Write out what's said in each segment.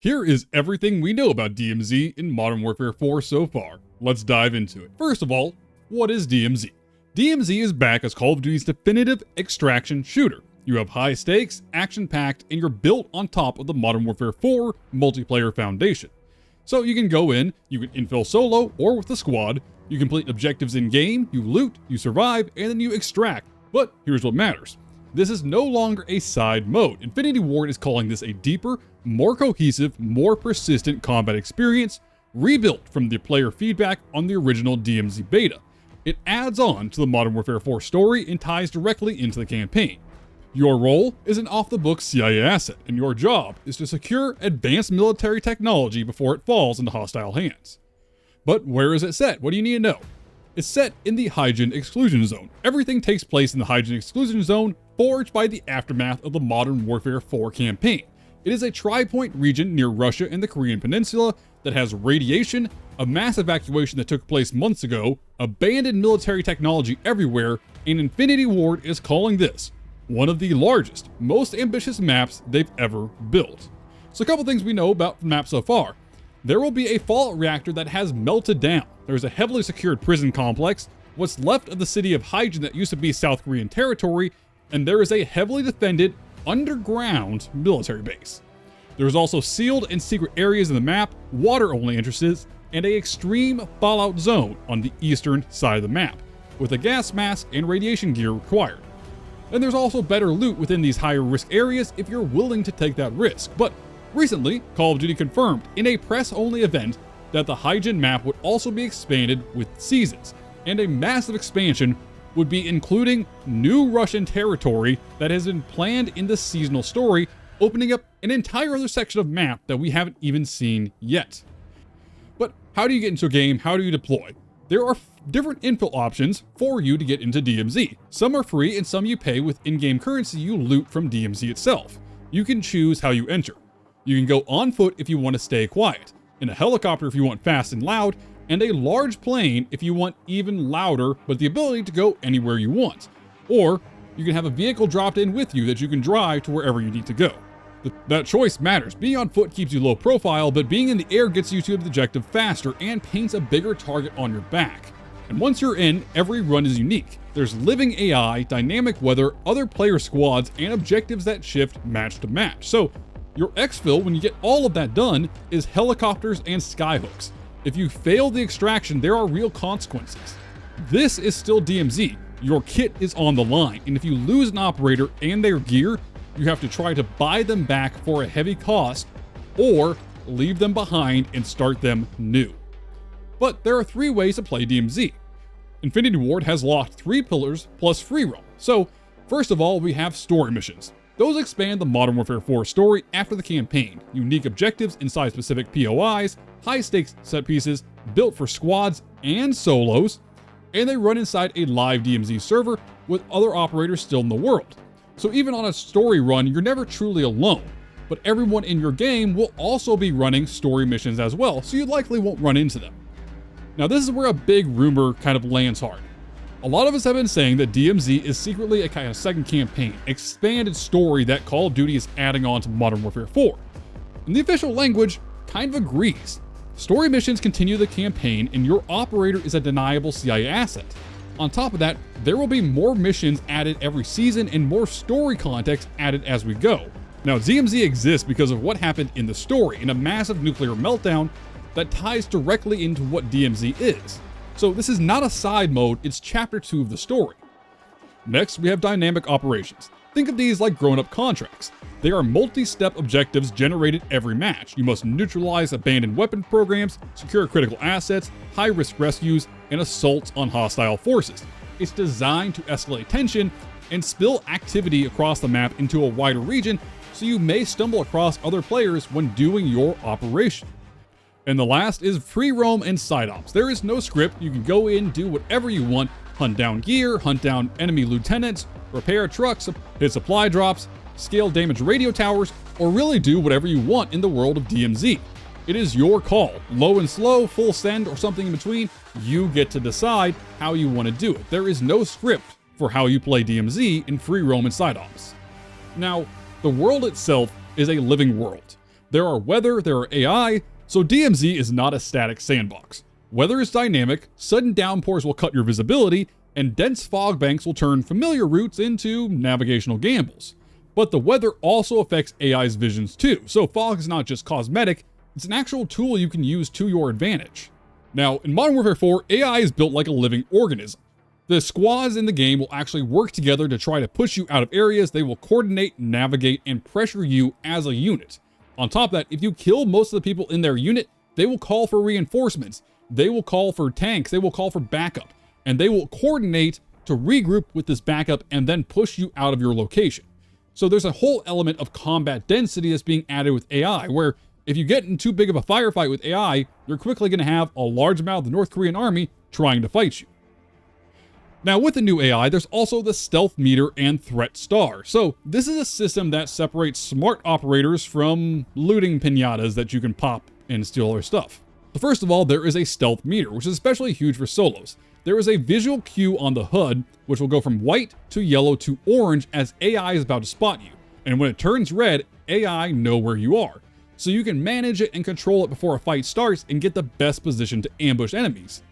Here is everything we know about DMZ in Modern Warfare 4 so far. Let's dive into it. First of all, what is DMZ? DMZ is back as Call of Duty's definitive extraction shooter. You have high stakes, action-packed, and you're built on top of the Modern Warfare 4 multiplayer foundation. So you can go in, you can infill solo or with the squad, you complete objectives in-game, you loot, you survive, and then you extract. But here's what matters. This is no longer a side mode. Infinity Ward is calling this a deeper, more cohesive, more persistent combat experience, rebuilt from the player feedback on the original DMZ beta. It adds on to the Modern Warfare 4 story and ties directly into the campaign. Your role is an off-the-books CIA asset, and your job is to secure advanced military technology before it falls into hostile hands. But where is it set? What do you need to know? It's set in the Hajin Exclusion Zone. Everything takes place in the Hajin Exclusion Zone, forged by the aftermath of the Modern Warfare 4 campaign. It is a tri-point region near Russia and the Korean Peninsula that has radiation, a mass evacuation that took place months ago, abandoned military technology everywhere, and Infinity Ward is calling this one of the largest, most ambitious maps they've ever built. So a couple things we know about the map so far. There will be a fallout reactor that has melted down. There's a heavily secured prison complex, what's left of the city of Hajin that used to be South Korean territory, and there is a heavily defended underground military base. There is also sealed and secret areas in the map, water-only entrances, and an extreme fallout zone on the eastern side of the map, with a gas mask and radiation gear required. And there's also better loot within these higher risk areas if you're willing to take that risk. But recently, Call of Duty confirmed in a press-only event that the Hajin map would also be expanded with seasons, and a massive expansion would be including new Russian territory that has been planned in the seasonal story, opening up an entire other section of map that we haven't even seen yet. But how do you get into a game? How do you deploy? There are different infill options for you to get into DMZ. Some are free and some you pay with in-game currency you loot from DMZ itself. You can choose how you enter. You can go on foot if you want to stay quiet, in a helicopter if you want fast and loud, and a large plane if you want even louder but the ability to go anywhere you want. Or you can have a vehicle dropped in with you that you can drive to wherever you need to go. That choice matters. Being on foot keeps you low profile, but being in the air gets you to the objective faster and paints a bigger target on your back. And once you're in, every run is unique. There's living AI, dynamic weather, other player squads, and objectives that shift match to match. So your exfil, when you get all of that done, is helicopters and skyhooks. If you fail the extraction, there are real consequences. This is still DMZ. Your kit is on the line, and if you lose an operator and their gear, you have to try to buy them back for a heavy cost, or leave them behind and start them new. But there are 3 ways to play DMZ. Infinity Ward has locked 3 pillars plus free roam. So, first of all, we have story missions. Those expand the Modern Warfare 4 story after the campaign, unique objectives inside specific POIs, high-stakes set pieces built for squads and solos, and they run inside a live DMZ server with other operators still in the world. So even on a story run, you're never truly alone, but everyone in your game will also be running story missions as well, so you likely won't run into them. Now this is where a big rumor kind of lands hard. A lot of us have been saying that DMZ is secretly a kind of second campaign, expanded story that Call of Duty is adding on to Modern Warfare 4. And the official language kind of agrees. Story missions continue the campaign and your operator is a deniable CIA asset. On top of that, there will be more missions added every season and more story context added as we go. Now DMZ exists because of what happened in the story in a massive nuclear meltdown that ties directly into what DMZ is. So this is not a side mode, it's chapter 2 of the story. Next, we have dynamic operations. Think of these like grown-up contracts. They are multi-step objectives generated every match. You must neutralize abandoned weapon programs, secure critical assets, high-risk rescues, and assaults on hostile forces. It's designed to escalate tension and spill activity across the map into a wider region, so you may stumble across other players when doing your operation. And the last is free roam and side ops. There is no script. You can go in, do whatever you want, hunt down gear, hunt down enemy lieutenants, repair trucks, hit supply drops, scale damaged radio towers, or really do whatever you want in the world of DMZ. It is your call. Low and slow, full send, or something in between. You get to decide how you want to do it. There is no script for how you play DMZ in free roam and side ops. Now, the world itself is a living world. There are weather, there are AI, so DMZ is not a static sandbox. Weather is dynamic, sudden downpours will cut your visibility, and dense fog banks will turn familiar routes into navigational gambles. But the weather also affects AI's visions too, so fog is not just cosmetic, it's an actual tool you can use to your advantage. Now, in Modern Warfare 4, AI is built like a living organism. The squads in the game will actually work together to try to push you out of areas. They will coordinate, navigate, and pressure you as a unit. On top of that, if you kill most of the people in their unit, they will call for reinforcements, they will call for tanks, they will call for backup, and they will coordinate to regroup with this backup and then push you out of your location. So there's a whole element of combat density that's being added with AI, where if you get in too big of a firefight with AI, you're quickly going to have a large amount of the North Korean army trying to fight you. Now with the new AI, there's also the stealth meter and threat star. So this is a system that separates smart operators from looting piñatas that you can pop and steal their stuff. So first of all, there is a stealth meter, which is especially huge for solos. There is a visual cue on the HUD, which will go from white to yellow to orange as AI is about to spot you. And when it turns red, AI know where you are. So you can manage it and control it before a fight starts and get the best position to ambush enemies.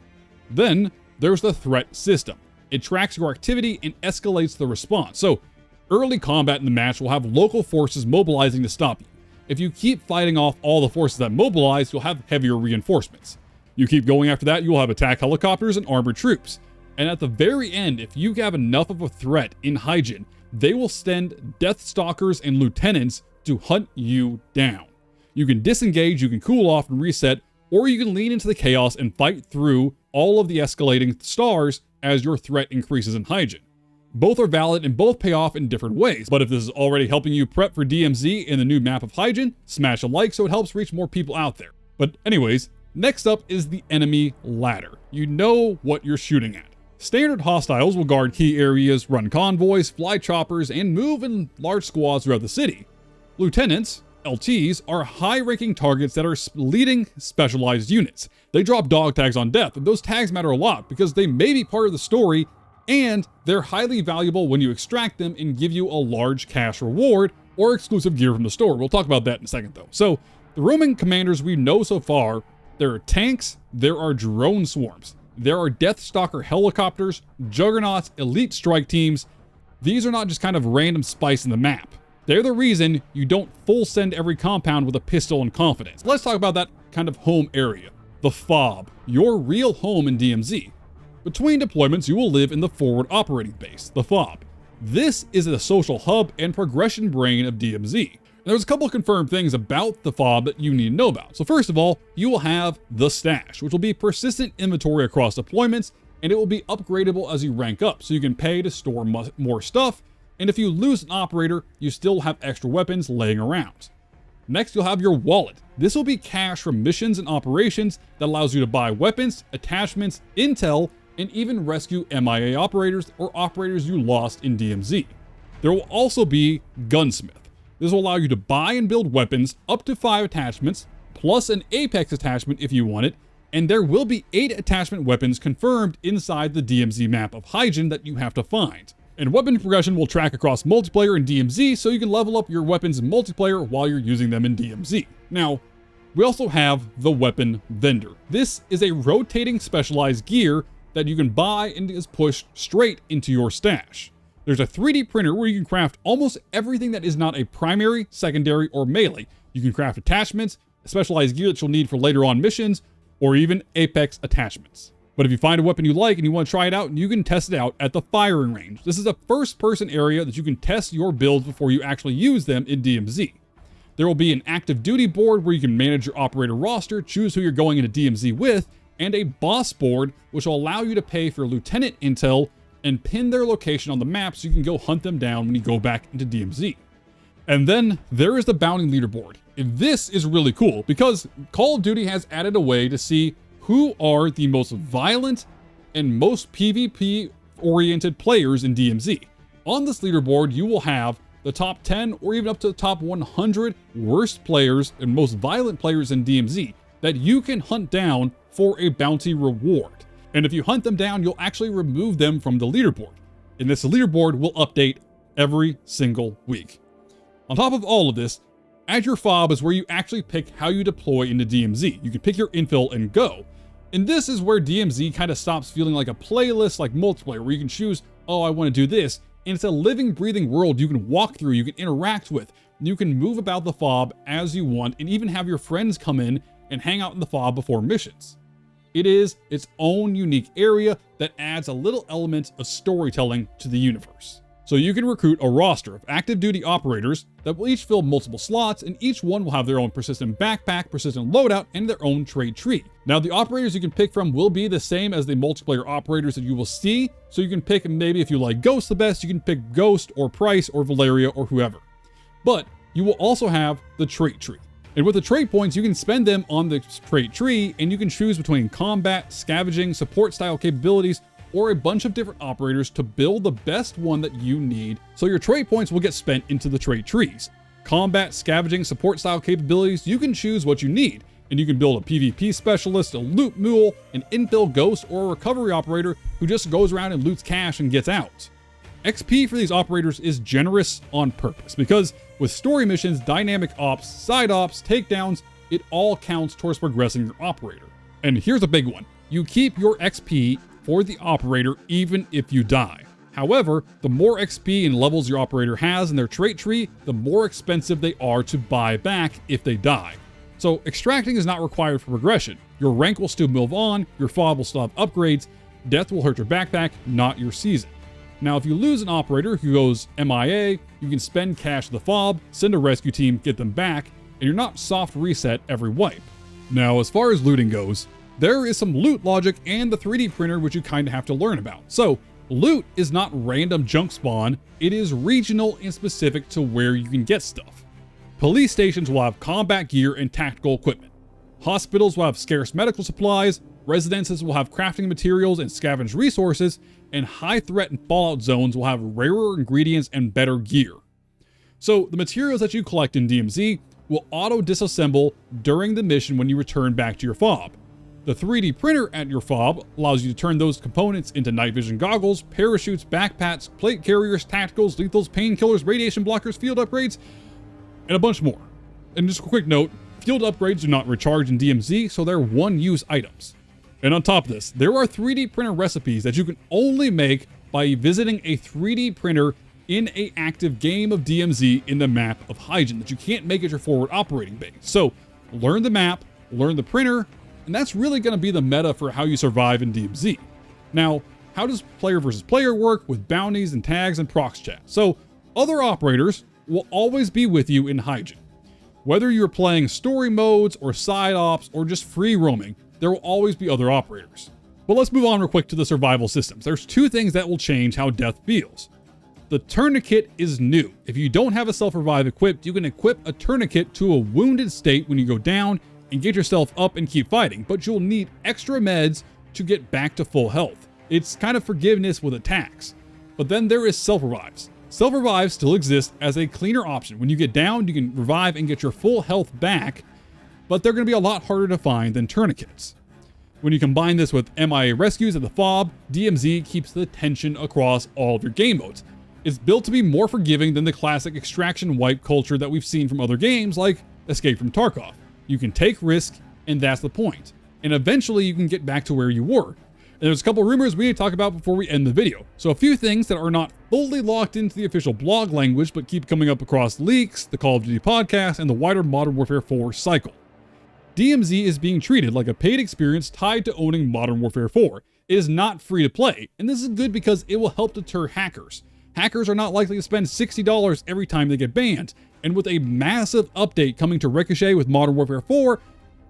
Then there's the threat system. It tracks your activity and escalates the response. So early combat in the match will have local forces mobilizing to stop you. If you keep fighting off all the forces that mobilize, you'll have heavier reinforcements. You keep going after that, you'll have attack helicopters and armored troops. And at the very end, if you have enough of a threat in Hajin, they will send Death Stalkers and lieutenants to hunt you down. You can disengage, you can cool off and reset, or you can lean into the chaos and fight through all of the escalating stars as your threat increases in Hajin. Both are valid and both pay off in different ways, but if this is already helping you prep for DMZ in the new map of Hajin, smash a like so it helps reach more people out there. But anyways, next up is the enemy ladder. You know what you're shooting at. Standard hostiles will guard key areas, run convoys, fly choppers, and move in large squads throughout the city. Lieutenants, LTs, are high-ranking targets that are leading specialized units. They drop dog tags on death, and those tags matter a lot because they may be part of the story, and they're highly valuable when you extract them and give you a large cash reward or exclusive gear from the store. We'll talk about that in a second though. So the Roman commanders we know so far, there are tanks, there are drone swarms, there are Death Stalker helicopters, juggernauts, elite strike teams. These are not just kind of random spice in the map. They're the reason you don't full send every compound with a pistol and confidence. Let's talk about that kind of home area. The FOB, your real home in DMZ. Between deployments, you will live in the forward operating base, the FOB. This is the social hub and progression brain of DMZ. There's a couple of confirmed things about the FOB that you need to know about. So first of all, you will have the stash, which will be persistent inventory across deployments, and it will be upgradable as you rank up, so you can pay to store more stuff, and if you lose an operator, you still have extra weapons laying around. Next, you'll have your wallet. This will be cash from missions and operations that allows you to buy weapons, attachments, intel, and even rescue MIA operators or operators you lost in DMZ. There will also be Gunsmith. This will allow you to buy and build weapons up to 5 attachments, plus an Apex attachment if you want it, and there will be 8 attachment weapons confirmed inside the DMZ map of Hajin that you have to find. And weapon progression will track across multiplayer and DMZ, so you can level up your weapons in multiplayer while you're using them in DMZ. Now, we also have the weapon vendor. This is a rotating specialized gear that you can buy and is pushed straight into your stash. There's a 3D printer where you can craft almost everything that is not a primary, secondary, or melee. You can craft attachments, specialized gear that you'll need for later on missions, or even Apex attachments. But if you find a weapon you like and you want to try it out, you can test it out at the firing range. This is a first-person area that you can test your builds before you actually use them in DMZ. There will be an active duty board where you can manage your operator roster, choose who you're going into DMZ with, and a boss board which will allow you to pay for lieutenant intel and pin their location on the map so you can go hunt them down when you go back into DMZ. And then there is the bounty leaderboard. And this is really cool because Call of Duty has added a way to see who are the most violent and most PvP oriented players in DMZ. On this leaderboard, you will have the top 10 or even up to the top 100 worst players and most violent players in DMZ that you can hunt down for a bounty reward. And if you hunt them down, you'll actually remove them from the leaderboard. And this leaderboard will update every single week. On top of all of this, At your fob is where you actually pick how you deploy into DMZ. You can pick your infill and go. And this is where DMZ kind of stops feeling like a playlist like multiplayer, where you can choose, oh, I want to do this. And it's a living, breathing world you can walk through, you can interact with, you can move about the fob as you want, and even have your friends come in and hang out in the fob before missions. It is its own unique area that adds a little element of storytelling to the universe. So you can recruit a roster of active duty operators that will each fill multiple slots, and each one will have their own persistent backpack, persistent loadout, and their own trait tree. Now the operators you can pick from will be the same as the multiplayer operators that you will see, so you can pick, maybe if you like Ghost the best, you can pick Ghost or Price or Valeria or whoever. But you will also have the trait tree. And with the trait points, you can spend them on the trait tree, and you can choose between combat, scavenging, support style capabilities, or a bunch of different operators to build the best one that you need. So your trait points will get spent into the trait trees. Combat, scavenging, support style capabilities, you can choose what you need. And you can build a PvP specialist, a loot mule, an infill ghost, or a recovery operator who just goes around and loots cash and gets out. XP for these operators is generous on purpose, because with story missions, dynamic ops, side ops, takedowns, it all counts towards progressing your operator. And here's a big one. You keep your XP for the operator even if you die. However, the more XP and levels your operator has in their trait tree, the more expensive they are to buy back if they die. So extracting is not required for progression. Your rank will still move on, your fob will still have upgrades, death will hurt your backpack, not your season. Now if you lose an operator who goes MIA, you can spend cash to the fob, send a rescue team, get them back, and you're not soft reset every wipe. Now as far as looting goes, there is some loot logic and the 3D printer which you kind of have to learn about. So loot is not random junk spawn, it is regional and specific to where you can get stuff. Police stations will have combat gear and tactical equipment. Hospitals will have scarce medical supplies, residences will have crafting materials and scavenged resources, and high threat and fallout zones will have rarer ingredients and better gear. So the materials that you collect in DMZ will auto disassemble during the mission when you return back to your fob. The 3D printer at your fob allows you to turn those components into night vision goggles, parachutes, backpacks, plate carriers, tacticals, lethals, painkillers, radiation blockers, field upgrades, and a bunch more. And just a quick note, field upgrades do not recharge in DMZ, so they're one-use items. And on top of this, there are 3D printer recipes that you can only make by visiting a 3D printer in an active game of DMZ in the map of Hajin that you can't make at your forward operating base. So learn the map, learn the printer, and that's really going to be the meta for how you survive in DMZ. Now, how does player versus player work with bounties and tags and prox chat? So other operators will always be with you in Hajin. Whether you're playing story modes or side ops or just free roaming, there will always be other operators. But let's move on real quick to the survival systems. There's two things that will change how death feels. The tourniquet is new. If you don't have a self-revive equipped, you can equip a tourniquet to a wounded state when you go down and get yourself up and keep fighting, but you'll need extra meds to get back to full health. It's kind of forgiveness with attacks. But then there is self-revives. Self-revives still exist as a cleaner option. When you get down, you can revive and get your full health back, but they're going to be a lot harder to find than tourniquets. When you combine this with MIA rescues at the fob, DMZ keeps the tension across all of your game modes. It's built to be more forgiving than the classic extraction wipe culture that we've seen from other games like Escape from Tarkov. You can take risk, and that's the point. And eventually you can get back to where you were. And there's a couple rumors we need to talk about before we end the video. So a few things that are not fully locked into the official blog language, but keep coming up across leaks, the Call of Duty podcast, and the wider Modern Warfare 4 cycle. DMZ is being treated like a paid experience tied to owning Modern Warfare 4. It is not free to play, and this is good because it will help deter hackers. Hackers are not likely to spend $60 every time they get banned, and with a massive update coming to Ricochet with Modern Warfare 4,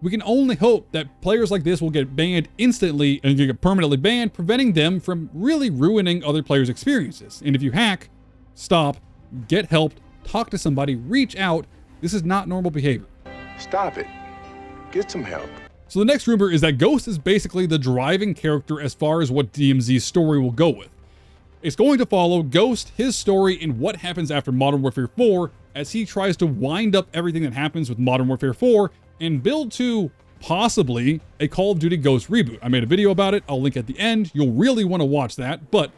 we can only hope that players like this will get banned instantly and get permanently banned, preventing them from really ruining other players' experiences. And if you hack, stop, get help, talk to somebody, reach out. This is not normal behavior. Stop it. Get some help. So the next rumor is that Ghost is basically the driving character as far as what DMZ's story will go with. It's going to follow Ghost, his story, and what happens after Modern Warfare 4 as he tries to wind up everything that happens with Modern Warfare 4 and build to possibly a Call of Duty Ghost reboot. I made a video about it, I'll link at the end, you'll really want to watch that, but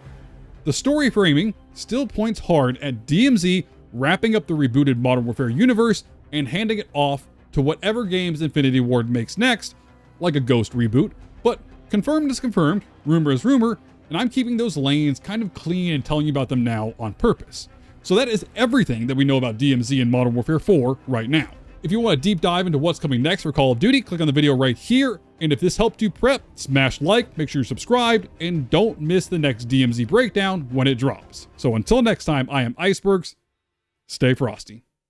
the story framing still points hard at DMZ wrapping up the rebooted Modern Warfare universe and handing it off to whatever games Infinity Ward makes next, like a Ghost reboot. But confirmed is confirmed, rumor is rumor, and I'm keeping those lanes kind of clean and telling you about them now on purpose. So that is everything that we know about DMZ in Modern Warfare 4 right now. If you want a deep dive into what's coming next for Call of Duty, click on the video right here. And if this helped you prep, smash like, make sure you're subscribed, and don't miss the next DMZ breakdown when it drops. So until next time, I am IceBurgz. Stay frosty.